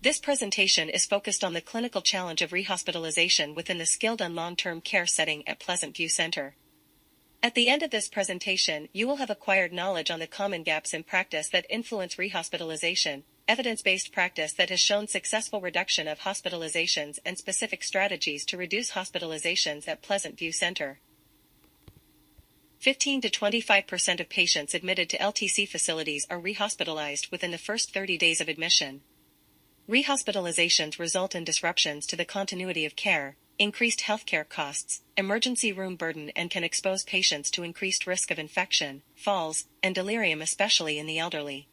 This presentation is focused on the clinical challenge of rehospitalization within the skilled and long-term care setting at Pleasant View Center. At the end of this presentation, you will have acquired knowledge on the common gaps in practice that influence rehospitalization, evidence-based practice that has shown successful reduction of hospitalizations, and specific strategies to reduce hospitalizations at Pleasant View Center. 15 to 25% of patients admitted to LTC facilities are rehospitalized within the first 30 days of admission. Rehospitalizations result in disruptions to the continuity of care, increased healthcare costs, emergency room burden, and can expose patients to increased risk of infection, falls, and delirium, especially in the elderly.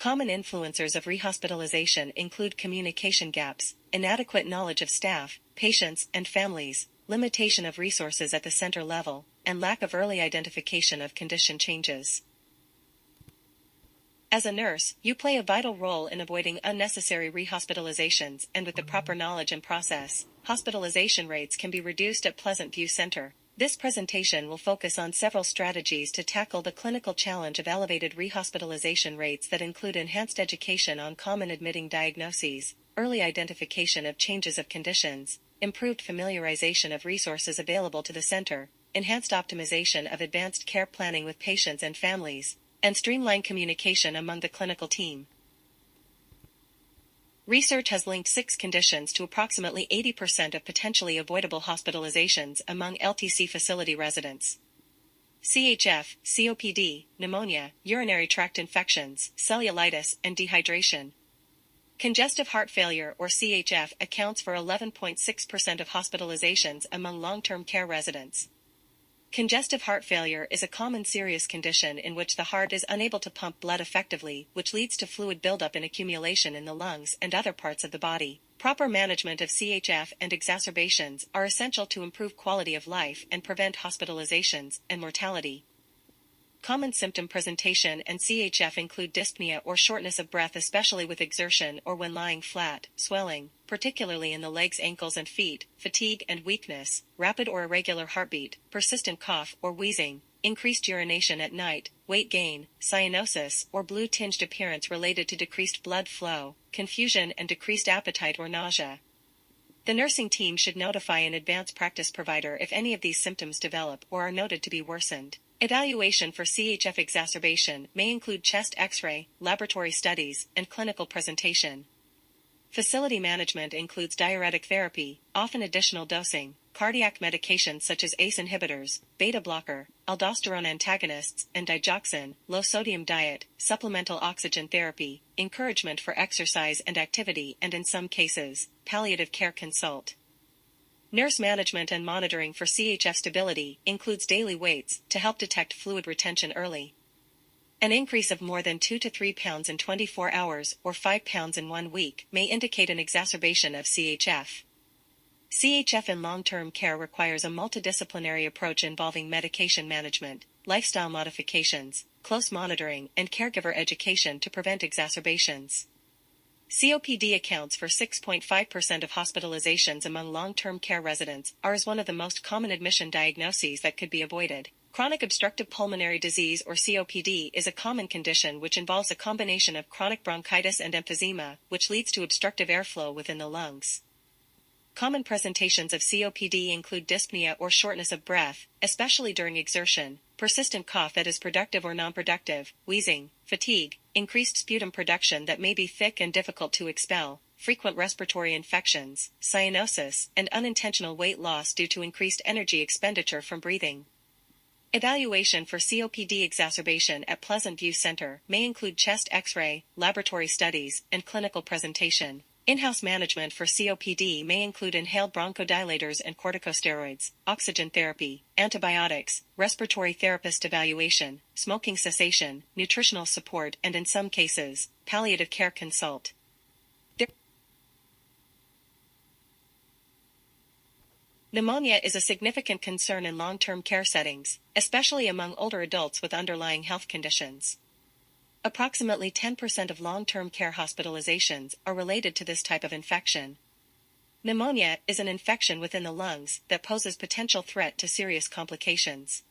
Common influencers of rehospitalization include communication gaps, inadequate knowledge of staff, patients, and families, limitation of resources at the center level, and lack of early identification of condition changes. As a nurse, you play a vital role in avoiding unnecessary rehospitalizations, and with the proper knowledge and process, hospitalization rates can be reduced at Pleasant View Center. This presentation will focus on several strategies to tackle the clinical challenge of elevated rehospitalization rates that include enhanced education on common admitting diagnoses, early identification of changes of conditions, improved familiarization of resources available to the center, enhanced optimization of advanced care planning with patients and families, and streamlined communication among the clinical team. Research has linked 6 conditions to approximately 80% of potentially avoidable hospitalizations among LTC facility residents. CHF, COPD, pneumonia, urinary tract infections, cellulitis, and dehydration. Congestive heart failure, or CHF, accounts for 11.6% of hospitalizations among long-term care residents. Congestive heart failure is a common serious condition in which the heart is unable to pump blood effectively, which leads to fluid buildup and accumulation in the lungs and other parts of the body. Proper management of CHF and exacerbations are essential to improve quality of life and prevent hospitalizations and mortality. Common symptom presentation and CHF include dyspnea or shortness of breath, especially with exertion or when lying flat, swelling, particularly in the legs, ankles, and feet, fatigue and weakness, rapid or irregular heartbeat, persistent cough or wheezing, increased urination at night, weight gain, cyanosis or blue-tinged appearance related to decreased blood flow, confusion and decreased appetite or nausea. The nursing team should notify an advanced practice provider if any of these symptoms develop or are noted to be worsened. Evaluation for CHF exacerbation may include chest X-ray, laboratory studies, and clinical presentation. Facility management includes diuretic therapy, often additional dosing, cardiac medications such as ACE inhibitors, beta blocker, aldosterone antagonists, and digoxin, low-sodium diet, supplemental oxygen therapy, encouragement for exercise and activity, and in some cases, palliative care consult. Nurse management and monitoring for CHF stability includes daily weights to help detect fluid retention early. An increase of more than 2 to 3 pounds in 24 hours or 5 pounds in 1 week may indicate an exacerbation of CHF. CHF in long-term care requires a multidisciplinary approach involving medication management, lifestyle modifications, close monitoring, and caregiver education to prevent exacerbations. COPD accounts for 6.5% of hospitalizations among long-term care residents, is one of the most common admission diagnoses that could be avoided. Chronic obstructive pulmonary disease, or COPD, is a common condition which involves a combination of chronic bronchitis and emphysema, which leads to obstructive airflow within the lungs. Common presentations of COPD include dyspnea or shortness of breath, especially during exertion, persistent cough that is productive or non-productive, wheezing, fatigue, increased sputum production that may be thick and difficult to expel, frequent respiratory infections, cyanosis, and unintentional weight loss due to increased energy expenditure from breathing. Evaluation for COPD exacerbation at Pleasant View Center may include chest X-ray, laboratory studies, and clinical presentation. In-house management for COPD may include inhaled bronchodilators and corticosteroids, oxygen therapy, antibiotics, respiratory therapist evaluation, smoking cessation, nutritional support, and in some cases, palliative care consult. Pneumonia is a significant concern in long-term care settings, especially among older adults with underlying health conditions. Approximately 10% of long-term care hospitalizations are related to this type of infection. Pneumonia is an infection within the lungs that poses potential threat to serious complications.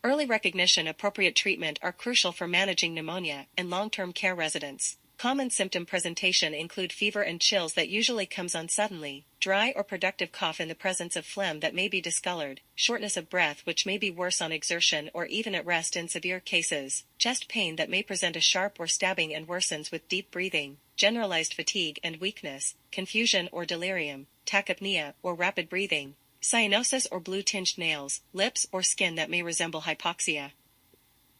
Early recognition and appropriate treatment are crucial for managing pneumonia in long-term care residents. Common symptom presentation include fever and chills that usually comes on suddenly, dry or productive cough in the presence of phlegm that may be discolored, shortness of breath which may be worse on exertion or even at rest in severe cases, chest pain that may present as sharp or stabbing and worsens with deep breathing, generalized fatigue and weakness, confusion or delirium, tachypnea or rapid breathing, cyanosis or blue-tinged nails, lips or skin that may resemble hypoxia.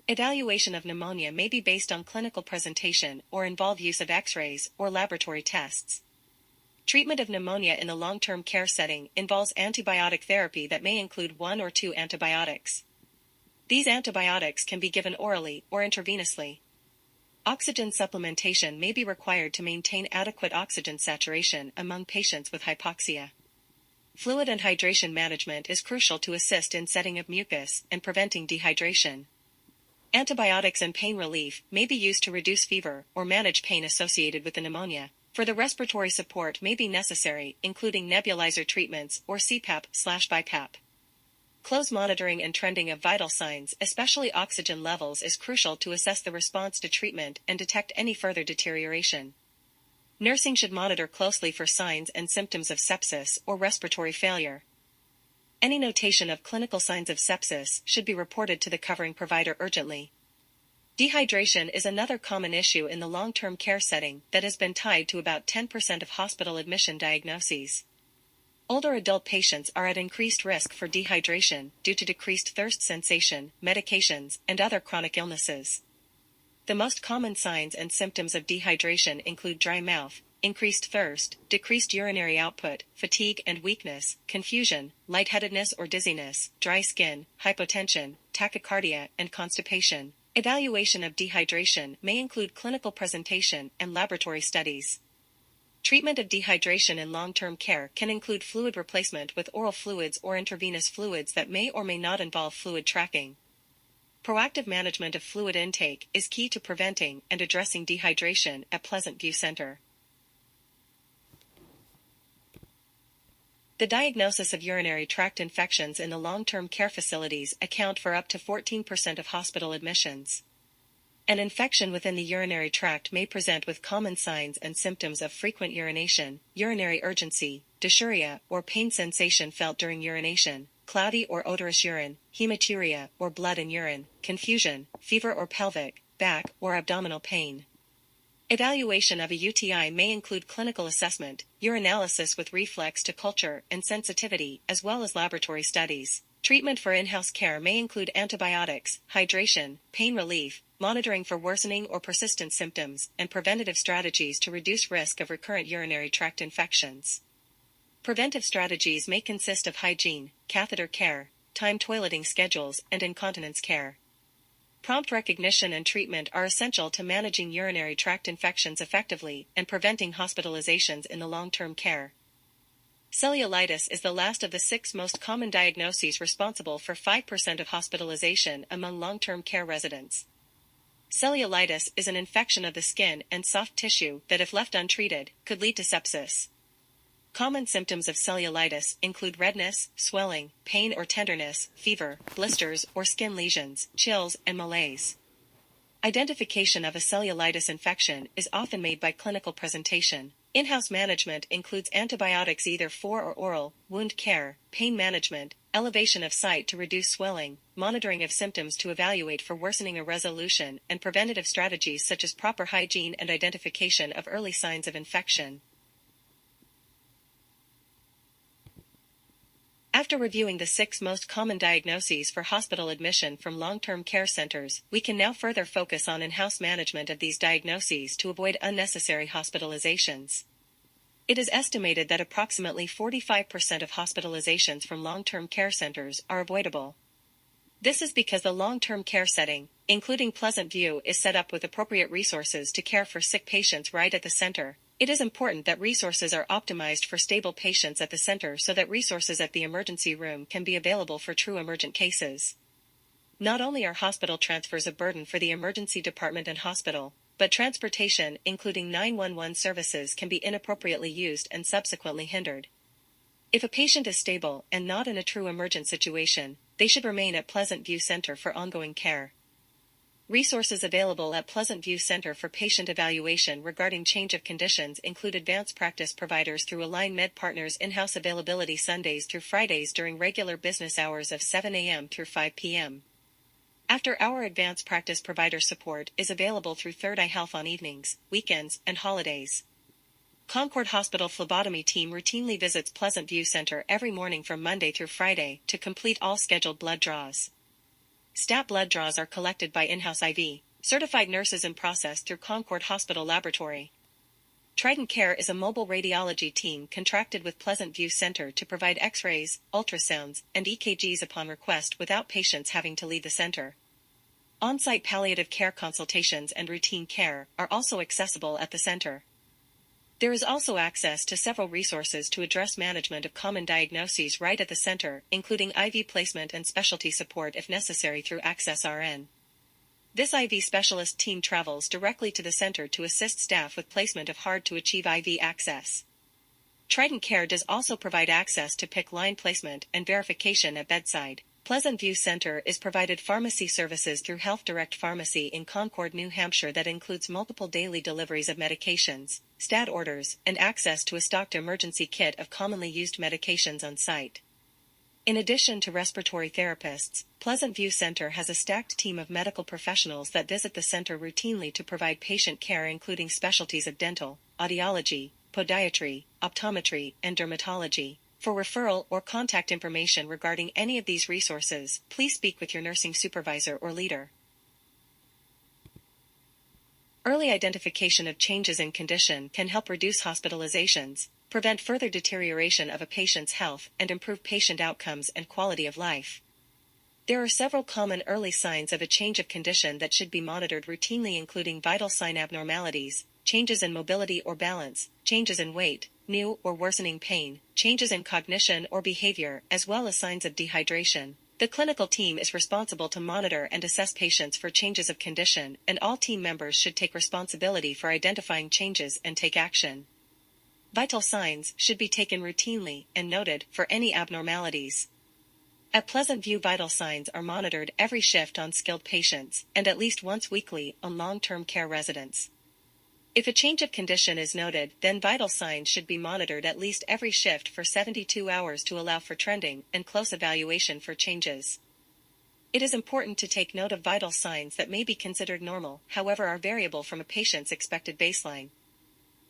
Evaluation of pneumonia may be based on clinical presentation or involve use of X-rays or laboratory tests. Treatment of pneumonia in the long-term care setting involves antibiotic therapy that may include 1 or 2 antibiotics. These antibiotics can be given orally or intravenously. Oxygen supplementation may be required to maintain adequate oxygen saturation among patients with hypoxia. Fluid and hydration management is crucial to assist in setting of mucus and preventing dehydration. Antibiotics and pain relief may be used to reduce fever or manage pain associated with the pneumonia. Further respiratory support may be necessary, including nebulizer treatments or CPAP/BiPAP. Close monitoring and trending of vital signs, especially oxygen levels, is crucial to assess the response to treatment and detect any further deterioration. Nursing should monitor closely for signs and symptoms of sepsis or respiratory failure. Any notation of clinical signs of sepsis should be reported to the covering provider urgently. Dehydration is another common issue in the long-term care setting that has been tied to about 10% of hospital admission diagnoses. Older adult patients are at increased risk for dehydration due to decreased thirst sensation, medications, and other chronic illnesses. The most common signs and symptoms of dehydration include dry mouth, increased thirst, decreased urinary output, fatigue and weakness, confusion, lightheadedness or dizziness, dry skin, hypotension, tachycardia, and constipation. Evaluation of dehydration may include clinical presentation and laboratory studies. Treatment of dehydration in long-term care can include fluid replacement with oral fluids or intravenous fluids that may or may not involve fluid tracking. Proactive management of fluid intake is key to preventing and addressing dehydration at Pleasant View Center. The diagnosis of urinary tract infections in the long-term care facilities account for up to 14% of hospital admissions. An infection within the urinary tract may present with common signs and symptoms of frequent urination, urinary urgency, dysuria or pain sensation felt during urination, cloudy or odorous urine, hematuria or blood in urine, confusion, fever or pelvic, back or abdominal pain. Evaluation of a UTI may include clinical assessment, urinalysis with reflex to culture and sensitivity, as well as laboratory studies. Treatment for in-house care may include antibiotics, hydration, pain relief, monitoring for worsening or persistent symptoms, and preventative strategies to reduce risk of recurrent urinary tract infections. Preventive strategies may consist of hygiene, catheter care, timed toileting schedules, and incontinence care. Prompt recognition and treatment are essential to managing urinary tract infections effectively and preventing hospitalizations in the long-term care. Cellulitis is the last of the 6 most common diagnoses responsible for 5% of hospitalization among long-term care residents. Cellulitis is an infection of the skin and soft tissue that, if left untreated, could lead to sepsis. Common symptoms of cellulitis include redness, swelling, pain or tenderness, fever, blisters or skin lesions, chills, and malaise. Identification of a cellulitis infection is often made by clinical presentation. In-house management includes antibiotics either for or oral, wound care, pain management, elevation of site to reduce swelling, monitoring of symptoms to evaluate for worsening or resolution, and preventative strategies such as proper hygiene and identification of early signs of infection. After reviewing the 6 most common diagnoses for hospital admission from long-term care centers, we can now further focus on in-house management of these diagnoses to avoid unnecessary hospitalizations. It is estimated that approximately 45% of hospitalizations from long-term care centers are avoidable. This is because the long-term care setting, including Pleasant View, is set up with appropriate resources to care for sick patients right at the center. It is important that resources are optimized for stable patients at the center so that resources at the emergency room can be available for true emergent cases. Not only are hospital transfers a burden for the emergency department and hospital, but transportation, including 911 services, can be inappropriately used and subsequently hindered. If a patient is stable and not in a true emergent situation, they should remain at Pleasant View Center for ongoing care. Resources available at Pleasant View Center for patient evaluation regarding change of conditions include advanced practice providers through Align Med Partners in-house availability Sundays through Fridays during regular business hours of 7 a.m. through 5 p.m. After-hour advanced practice provider support is available through Third Eye Health on evenings, weekends, and holidays. Concord Hospital phlebotomy team routinely visits Pleasant View Center every morning from Monday through Friday to complete all scheduled blood draws. Stat blood draws are collected by in-house IV, certified nurses and processed through Concord Hospital Laboratory. Trident Care is a mobile radiology team contracted with Pleasant View Center to provide X-rays, ultrasounds, and EKGs upon request without patients having to leave the center. On-site palliative care consultations and routine care are also accessible at the center. There is also access to several resources to address management of common diagnoses right at the center, including IV placement and specialty support if necessary through Access RN. This IV specialist team travels directly to the center to assist staff with placement of hard-to-achieve IV access. Trident Care does also provide access to PICC line placement and verification at bedside. Pleasant View Center is provided pharmacy services through Health Direct Pharmacy in Concord, New Hampshire that includes multiple daily deliveries of medications, stat orders, and access to a stocked emergency kit of commonly used medications on site. In addition to respiratory therapists, Pleasant View Center has a stacked team of medical professionals that visit the center routinely to provide patient care including specialties of dental, audiology, podiatry, optometry, and dermatology. For referral or contact information regarding any of these resources, please speak with your nursing supervisor or leader. Early identification of changes in condition can help reduce hospitalizations, prevent further deterioration of a patient's health, and improve patient outcomes and quality of life. There are several common early signs of a change of condition that should be monitored routinely, including vital sign abnormalities, changes in mobility or balance, changes in weight, new or worsening pain, changes in cognition or behavior, as well as signs of dehydration. The clinical team is responsible to monitor and assess patients for changes of condition, and all team members should take responsibility for identifying changes and take action. Vital signs should be taken routinely and noted for any abnormalities. At Pleasant View, vital signs are monitored every shift on skilled patients and at least once weekly on long-term care residents. If a change of condition is noted, then vital signs should be monitored at least every shift for 72 hours to allow for trending and close evaluation for changes. It is important to take note of vital signs that may be considered normal, however are variable from a patient's expected baseline.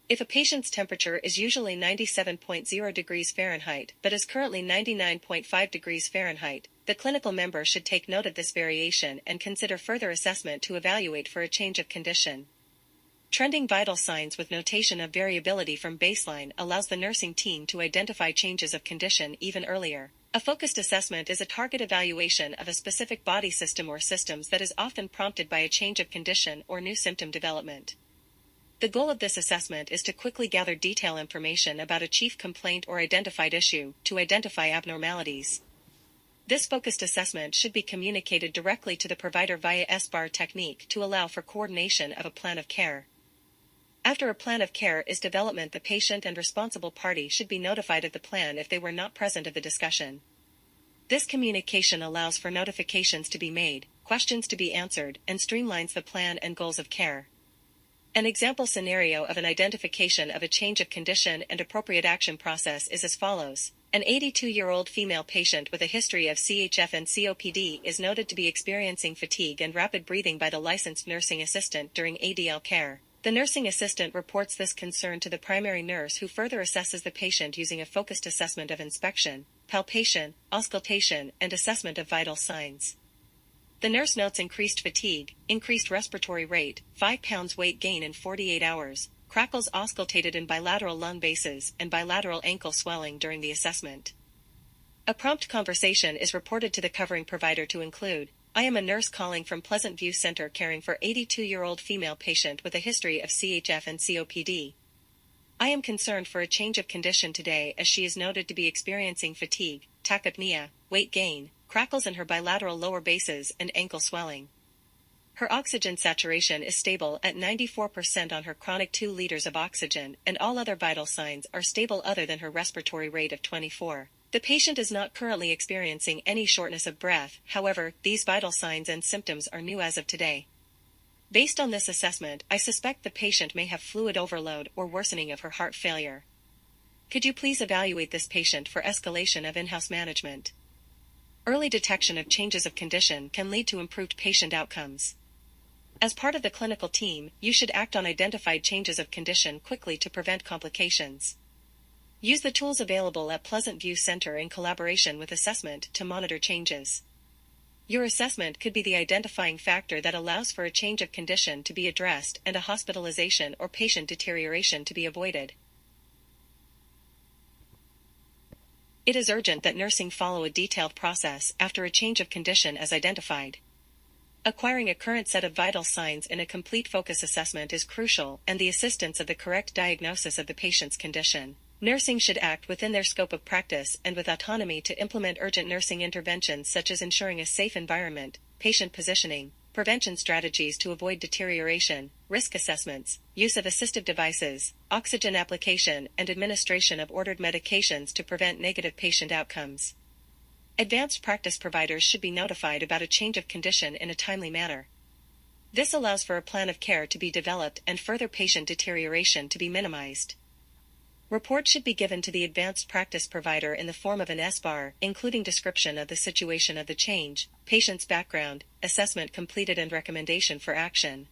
If a patient's temperature is usually 97.0 degrees Fahrenheit but is currently 99.5 degrees Fahrenheit, the clinical member should take note of this variation and consider further assessment to evaluate for a change of condition. Trending vital signs with notation of variability from baseline allows the nursing team to identify changes of condition even earlier. A focused assessment is a target evaluation of a specific body system or systems that is often prompted by a change of condition or new symptom development. The goal of this assessment is to quickly gather detailed information about a chief complaint or identified issue to identify abnormalities. This focused assessment should be communicated directly to the provider via SBAR technique to allow for coordination of a plan of care. After a plan of care is developed, the patient and responsible party should be notified of the plan if they were not present at the discussion. This communication allows for notifications to be made, questions to be answered, and streamlines the plan and goals of care. An example scenario of an identification of a change of condition and appropriate action process is as follows. An 82-year-old female patient with a history of CHF and COPD is noted to be experiencing fatigue and rapid breathing by the licensed nursing assistant during ADL care. The nursing assistant reports this concern to the primary nurse, who further assesses the patient using a focused assessment of inspection, palpation, auscultation, and assessment of vital signs. The nurse notes increased fatigue, increased respiratory rate, 5 pounds weight gain in 48 hours, crackles auscultated in bilateral lung bases, and bilateral ankle swelling during the assessment. A prompt conversation is reported to the covering provider to include, "I am a nurse calling from Pleasant View Center caring for 82-year-old female patient with a history of CHF and COPD. I am concerned for a change of condition today as she is noted to be experiencing fatigue, tachypnea, weight gain, crackles in her bilateral lower bases, and ankle swelling. Her oxygen saturation is stable at 94% on her chronic 2 liters of oxygen, and all other vital signs are stable other than her respiratory rate of 24. The patient is not currently experiencing any shortness of breath, however, these vital signs and symptoms are new as of today. Based on this assessment, I suspect the patient may have fluid overload or worsening of her heart failure. Could you please evaluate this patient for escalation of in-house management? Early detection of changes of condition can lead to improved patient outcomes. As part of the clinical team, you should act on identified changes of condition quickly to prevent complications. Use the tools available at Pleasant View Center in collaboration with assessment to monitor changes. Your assessment could be the identifying factor that allows for a change of condition to be addressed and a hospitalization or patient deterioration to be avoided. It is urgent that nursing follow a detailed process after a change of condition as identified. Acquiring a current set of vital signs in a complete focus assessment is crucial, and the assistance of the correct diagnosis of the patient's condition. Nursing should act within their scope of practice and with autonomy to implement urgent nursing interventions such as ensuring a safe environment, patient positioning, prevention strategies to avoid deterioration, risk assessments, use of assistive devices, oxygen application, and administration of ordered medications to prevent negative patient outcomes. Advanced practice providers should be notified about a change of condition in a timely manner. This allows for a plan of care to be developed and further patient deterioration to be minimized. Report should be given to the advanced practice provider in the form of an SBAR, including description of the situation of the change, patient's background, assessment completed and recommendation for action.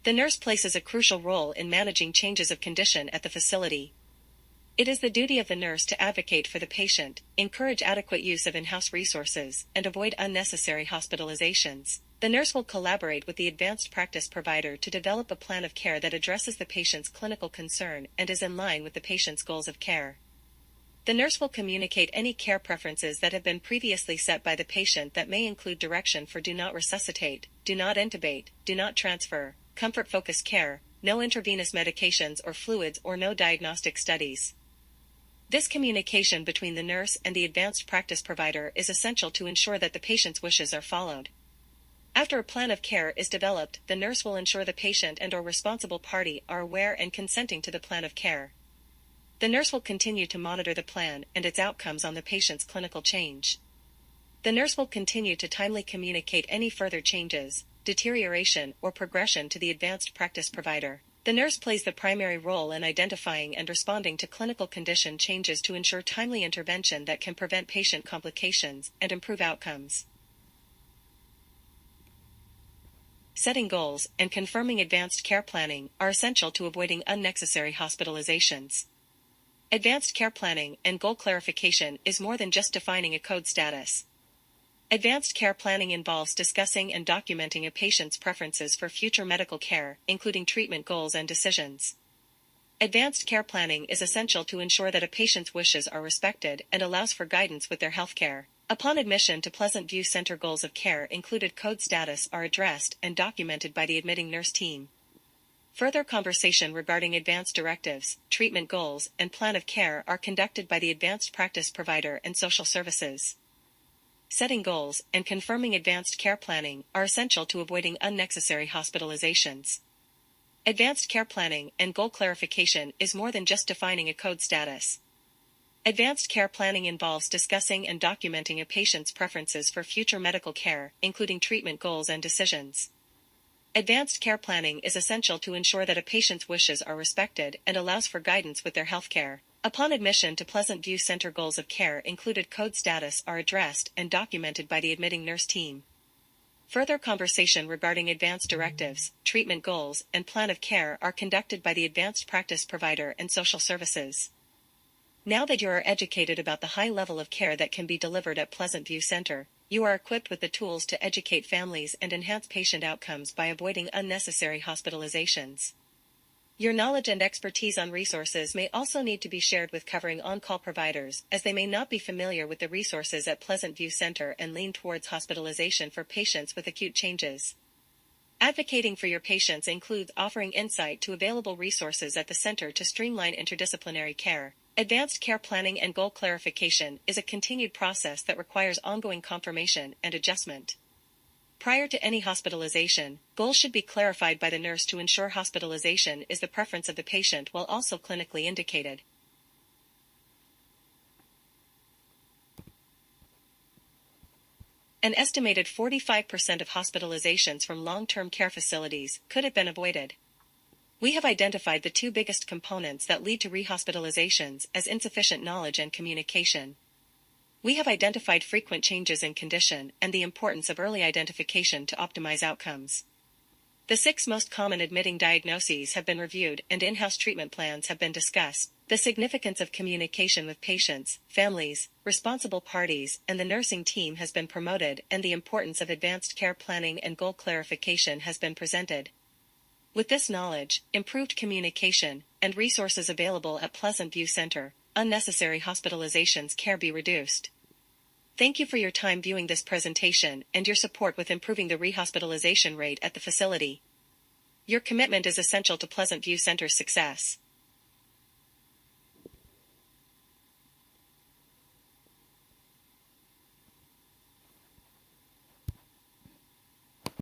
The nurse plays a crucial role in managing changes of condition at the facility. It is the duty of the nurse to advocate for the patient, encourage adequate use of in-house resources, and avoid unnecessary hospitalizations. The nurse will collaborate with the advanced practice provider to develop a plan of care that addresses the patient's clinical concern and is in line with the patient's goals of care. The nurse will communicate any care preferences that have been previously set by the patient that may include direction for do not resuscitate, do not intubate, do not transfer, comfort-focused care, no intravenous medications or fluids, or no diagnostic studies. This communication between the nurse and the advanced practice provider is essential to ensure that the patient's wishes are followed. After a plan of care is developed, the nurse will ensure the patient and/or responsible party are aware and consenting to the plan of care. The nurse will continue to monitor the plan and its outcomes on the patient's clinical change. The nurse will continue to timely communicate any further changes, deterioration, or progression to the advanced practice provider. The nurse plays the primary role in identifying and responding to clinical condition changes to ensure timely intervention that can prevent patient complications and improve outcomes. Setting goals and confirming advanced care planning are essential to avoiding unnecessary hospitalizations. Advanced care planning and goal clarification is more than just defining a code status. Advanced care planning involves discussing and documenting a patient's preferences for future medical care, including treatment goals and decisions. Advanced care planning is essential to ensure that a patient's wishes are respected and allows for guidance with their health care. Upon admission to Pleasant View Center, goals of care included code status are addressed and documented by the admitting nurse team. Further conversation regarding advanced directives, treatment goals, and plan of care are conducted by the advanced practice provider and social services. Setting goals and confirming advanced care planning are essential to avoiding unnecessary hospitalizations. Advanced care planning and goal clarification is more than just defining a code status. Advanced care planning involves discussing and documenting a patient's preferences for future medical care, including treatment goals and decisions. Advanced care planning is essential to ensure that a patient's wishes are respected and allows for guidance with their health care. Upon admission to Pleasant View Center, goals of care included code status are addressed and documented by the admitting nurse team. Further conversation regarding advanced directives, treatment goals, and plan of care are conducted by the advanced practice provider and social services. Now that you are educated about the high level of care that can be delivered at Pleasant View Center, you are equipped with the tools to educate families and enhance patient outcomes by avoiding unnecessary hospitalizations. Your knowledge and expertise on resources may also need to be shared with covering on-call providers, as they may not be familiar with the resources at Pleasant View Center and lean towards hospitalization for patients with acute changes. Advocating for your patients includes offering insight to available resources at the center to streamline interdisciplinary care. Advanced care planning and goal clarification is a continued process that requires ongoing confirmation and adjustment. Prior to any hospitalization, goals should be clarified by the nurse to ensure hospitalization is the preference of the patient while also clinically indicated. An estimated 45% of hospitalizations from long-term care facilities could have been avoided. We have identified the two biggest components that lead to rehospitalizations as insufficient knowledge and communication. We have identified frequent changes in condition and the importance of early identification to optimize outcomes. The 6 most common admitting diagnoses have been reviewed and in-house treatment plans have been discussed. The significance of communication with patients, families, responsible parties, and the nursing team has been promoted, and the importance of advanced care planning and goal clarification has been presented. With this knowledge, improved communication, and resources available at Pleasant View Center, unnecessary hospitalizations can be reduced. Thank you for your time viewing this presentation and your support with improving the rehospitalization rate at the facility. Your commitment is essential to Pleasant View Center's success.